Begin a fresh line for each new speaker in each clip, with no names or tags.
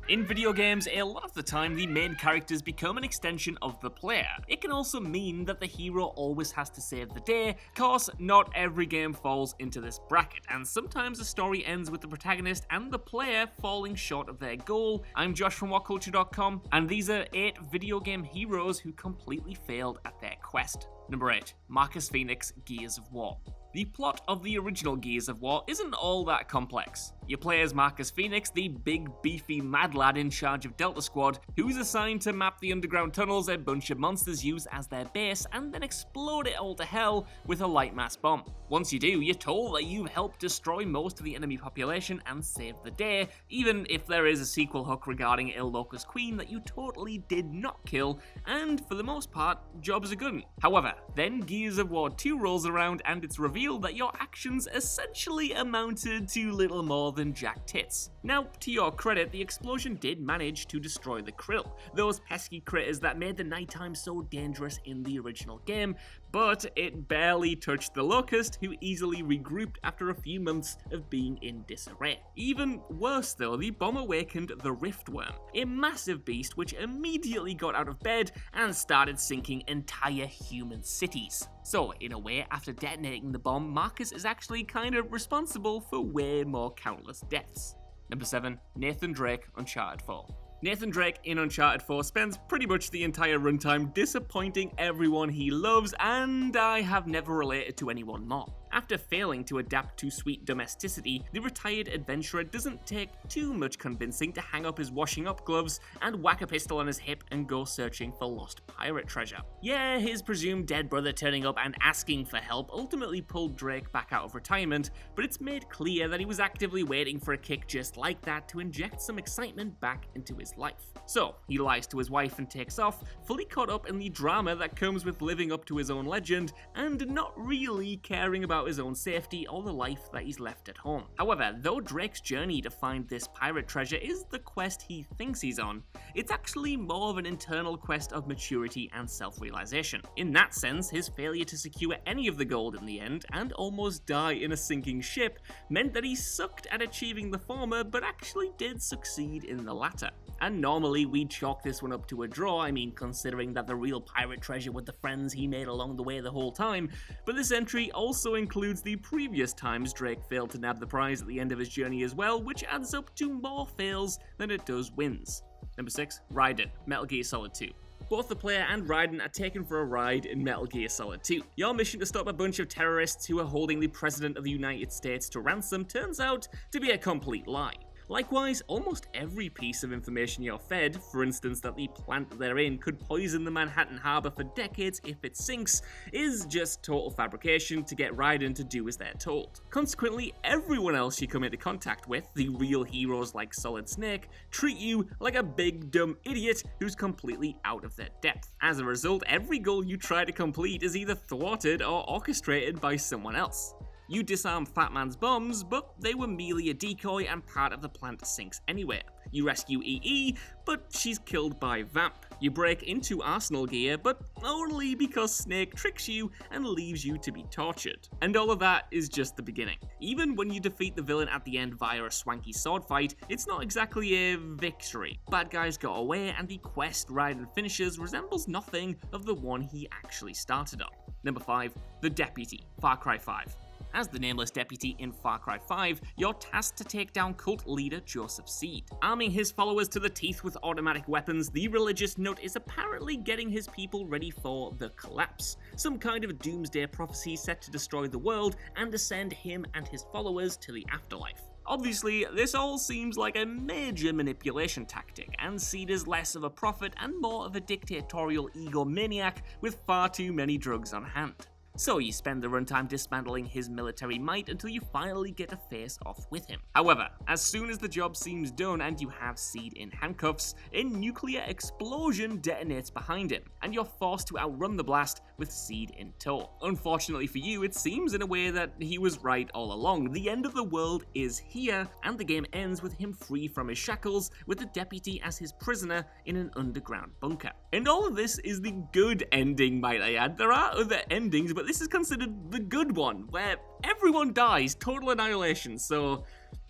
In video games, a lot of the time the main characters become an extension of the player. It can also mean that the hero always has to save the day. Of course, not every game falls into this bracket, and sometimes the story ends with the protagonist and the player falling short of their goal. I'm Josh from WhatCulture.com, and these are 8 video game heroes who completely failed at their quest. Number 8. Marcus Phoenix, Gears of War. The plot of the original Gears of War isn't all that complex. You play as Marcus Phoenix, the big, beefy mad lad in charge of Delta Squad, who's assigned to map the underground tunnels a bunch of monsters use as their base and then explode it all to hell with a light mass bomb. Once you do, you're told that you've helped destroy most of the enemy population and save the day, even if there is a sequel hook regarding Il Locus Queen that you totally did not kill, and for the most part, jobs are good. However, then Gears of War 2 rolls around and it's revealed that your actions essentially amounted to little more than jack tits. Now, to your credit, the explosion did manage to destroy the Krill, those pesky critters that made the nighttime so dangerous in the original game, but it barely touched the Locust, who easily regrouped after a few months of being in disarray. Even worse though, the bomb awakened the Riftworm, a massive beast which immediately got out of bed and started sinking entire human cities. So, in a way, after detonating the bomb, Marcus is actually kind of responsible for way more countless deaths. Number 7. Nathan Drake, Uncharted 4. Nathan Drake in Uncharted 4 spends pretty much the entire runtime disappointing everyone he loves, and I have never related to anyone more. After failing to adapt to sweet domesticity, the retired adventurer doesn't take too much convincing to hang up his washing up gloves and whack a pistol on his hip and go searching for lost pirate treasure. Yeah, his presumed dead brother turning up and asking for help ultimately pulled Drake back out of retirement, but it's made clear that he was actively waiting for a kick just like that to inject some excitement back into his life. So, he lies to his wife and takes off, fully caught up in the drama that comes with living up to his own legend and not really caring about his own safety or the life that he's left at home. However, though Drake's journey to find this pirate treasure is the quest he thinks he's on, it's actually more of an internal quest of maturity and self-realization. In that sense, his failure to secure any of the gold in the end and almost die in a sinking ship meant that he sucked at achieving the former but actually did succeed in the latter. And normally we'd chalk this one up to a draw, I mean considering that the real pirate treasure were the friends he made along the way the whole time, but this entry also includes the previous times Drake failed to nab the prize at the end of his journey as well, which adds up to more fails than it does wins. Number 6. Ryden, Metal Gear Solid 2. Both the player and Ryden are taken for a ride in Metal Gear Solid 2. Your mission to stop a bunch of terrorists who are holding the President of the United States to ransom turns out to be a complete lie. Likewise, almost every piece of information you're fed, for instance that the plant they're in could poison the Manhattan Harbor for decades if it sinks, is just total fabrication to get Ryden to do as they're told. Consequently, everyone else you come into contact with, the real heroes like Solid Snake, treat you like a big dumb idiot who's completely out of their depth. As a result, every goal you try to complete is either thwarted or orchestrated by someone else. You disarm Fat Man's bombs, but they were merely a decoy and part of the plant sinks anyway. You rescue EE, but she's killed by Vamp. You break into Arsenal gear, but only because Snake tricks you and leaves you to be tortured. And all of that is just the beginning. Even when you defeat the villain at the end via a swanky sword fight, it's not exactly a victory. Bad guys got away, and the quest Ryden finishes resembles nothing of the one he actually started on. Number 5. The Deputy, Far Cry 5. As the nameless deputy in Far Cry 5, you're tasked to take down cult leader Joseph Seed. Arming his followers to the teeth with automatic weapons, the religious nut is apparently getting his people ready for the collapse, some kind of doomsday prophecy set to destroy the world and ascend him and his followers to the afterlife. Obviously, this all seems like a major manipulation tactic, and Seed is less of a prophet and more of a dictatorial egomaniac with far too many drugs on hand. So you spend the runtime dismantling his military might until you finally get to face off with him. However, as soon as the job seems done and you have Seed in handcuffs, a nuclear explosion detonates behind him, and you're forced to outrun the blast with Seed in tow. Unfortunately for you, it seems in a way that he was right all along. The end of the world is here, and the game ends with him free from his shackles, with the deputy as his prisoner in an underground bunker. And all of this is the good ending, might I add. There are other endings, but this is considered the good one, where everyone dies, total annihilation, so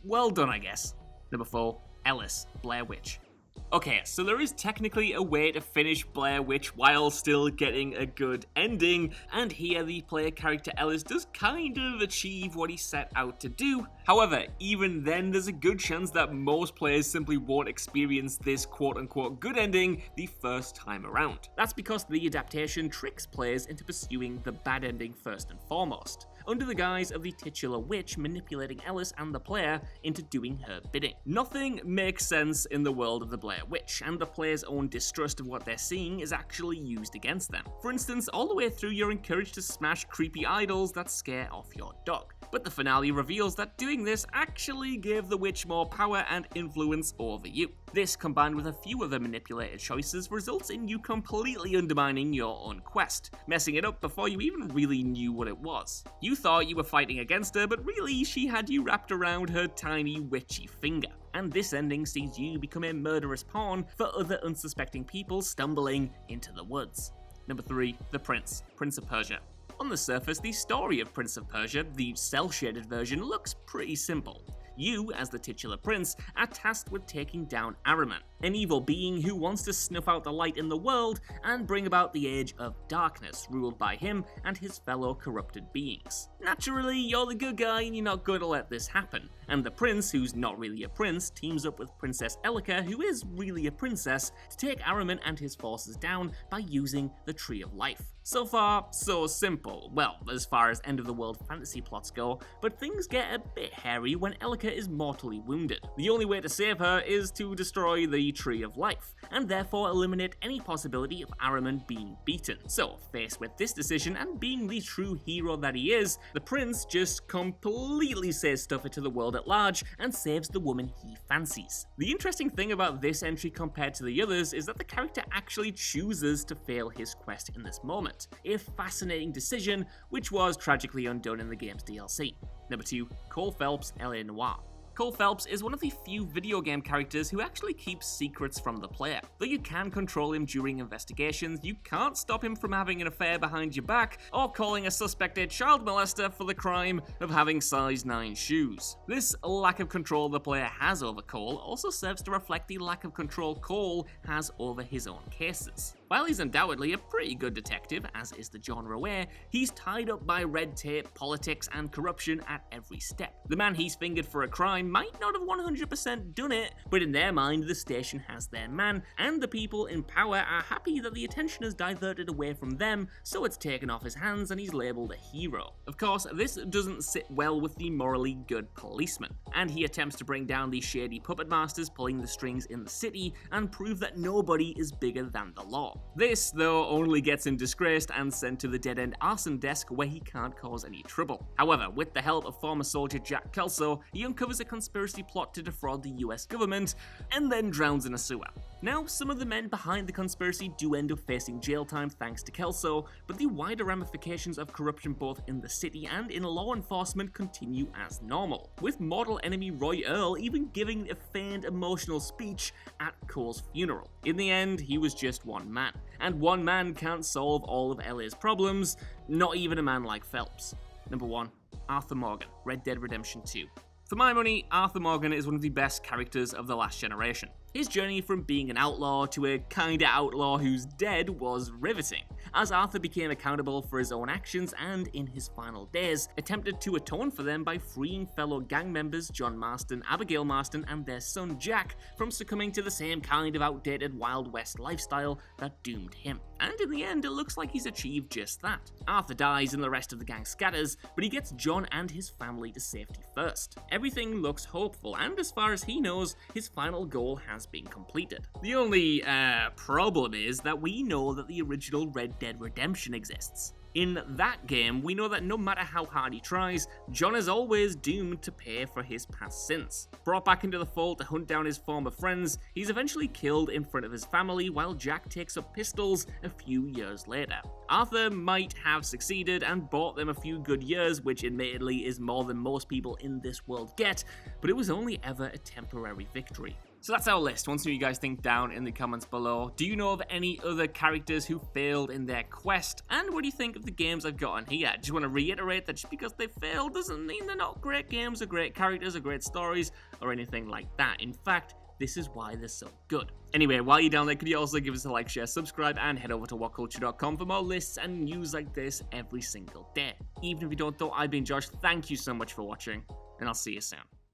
well done, I guess. Number 4, Ellis, Blair Witch. Okay, so there is technically a way to finish Blair Witch while still getting a good ending, and here the player character Ellis does kind of achieve what he set out to do. However, even then there's a good chance that most players simply won't experience this quote-unquote good ending the first time around. That's because the adaptation tricks players into pursuing the bad ending first and foremost, under the guise of the titular witch manipulating Ellis and the player into doing her bidding. Nothing makes sense in the world of the Blair Witch, and the player's own distrust of what they're seeing is actually used against them. For instance, all the way through you're encouraged to smash creepy idols that scare off your dog. But the finale reveals that doing this actually gave the witch more power and influence over you. This, combined with a few other manipulated choices, results in you completely undermining your own quest, messing it up before you even really knew what it was. You thought you were fighting against her, but really she had you wrapped around her tiny witchy finger. And this ending sees you become a murderous pawn for other unsuspecting people stumbling into the woods. Number 3, the Prince of Persia. On the surface, the story of Prince of Persia, the cel-shaded version, looks pretty simple. You, as the titular prince, are tasked with taking down Ahriman, an evil being who wants to snuff out the light in the world and bring about the Age of Darkness, ruled by him and his fellow corrupted beings. Naturally, you're the good guy and you're not going to let this happen, and the prince, who's not really a prince, teams up with Princess Elika, who is really a princess, to take Ahriman and his forces down by using the Tree of Life. So far, so simple. Well, as far as end-of-the-world fantasy plots go, but things get a bit hairy when Elika is mortally wounded. The only way to save her is to destroy the Tree of Life, and therefore eliminate any possibility of Ahriman being beaten. So, faced with this decision and being the true hero that he is, the prince just completely says stuff to the world at large and saves the woman he fancies. The interesting thing about this entry compared to the others is that the character actually chooses to fail his quest in this moment. A fascinating decision, which was tragically undone in the game's DLC. Number 2, Cole Phelps, L.A. Noire. Cole Phelps is one of the few video game characters who actually keeps secrets from the player. Though you can control him during investigations, you can't stop him from having an affair behind your back or calling a suspect a child molester for the crime of having size 9 shoes. This lack of control the player has over Cole also serves to reflect the lack of control Cole has over his own cases. While he's undoubtedly a pretty good detective, as is the genre aware, he's tied up by red tape, politics, and corruption at every step. The man he's fingered for a crime might not have 100% done it, but in their mind, the station has their man, and the people in power are happy that the attention is diverted away from them, so it's taken off his hands and he's labelled a hero. Of course, this doesn't sit well with the morally good policeman, and he attempts to bring down the shady puppet masters pulling the strings in the city and prove that nobody is bigger than the law. This, though, only gets him disgraced and sent to the dead-end arson desk where he can't cause any trouble. However, with the help of former soldier Jack Kelso, he uncovers a conspiracy plot to defraud the US government and then drowns in a sewer. Now, some of the men behind the conspiracy do end up facing jail time thanks to Kelso, but the wider ramifications of corruption both in the city and in law enforcement continue as normal, with mortal enemy Roy Earl even giving a feigned emotional speech at Cole's funeral. In the end, he was just one man, and one man can't solve all of LA's problems, not even a man like Phelps. Number 1, Arthur Morgan, Red Dead Redemption 2. For my money, Arthur Morgan is one of the best characters of the last generation. His journey from being an outlaw to a kinda outlaw who's dead was riveting, as Arthur became accountable for his own actions and, in his final days, attempted to atone for them by freeing fellow gang members John Marston, Abigail Marston, and their son Jack from succumbing to the same kind of outdated Wild West lifestyle that doomed him. And in the end, it looks like he's achieved just that. Arthur dies and the rest of the gang scatters, but he gets John and his family to safety first. Everything looks hopeful, and as far as he knows, his final goal has been completed. The only problem is that we know that the original Red Dead Redemption exists. In that game, we know that no matter how hard he tries, John is always doomed to pay for his past sins. Brought back into the fold to hunt down his former friends, he's eventually killed in front of his family while Jack takes up pistols a few years later. Arthur might have succeeded and bought them a few good years, which admittedly is more than most people in this world get, but it was only ever a temporary victory. So that's our list. Want to know what you guys think down in the comments below. Do you know of any other characters who failed in their quest? And what do you think of the games I've got on here? Just want to reiterate that just because they failed doesn't mean they're not great games or great characters or great stories or anything like that. In fact, This is why they're so good. Anyway, while you're down there, could you also give us a like, share, subscribe, and head over to WhatCulture.com for more lists and news like this every single day. Even if you don't though, I've been Josh. Thank you so much for watching, and I'll see you soon.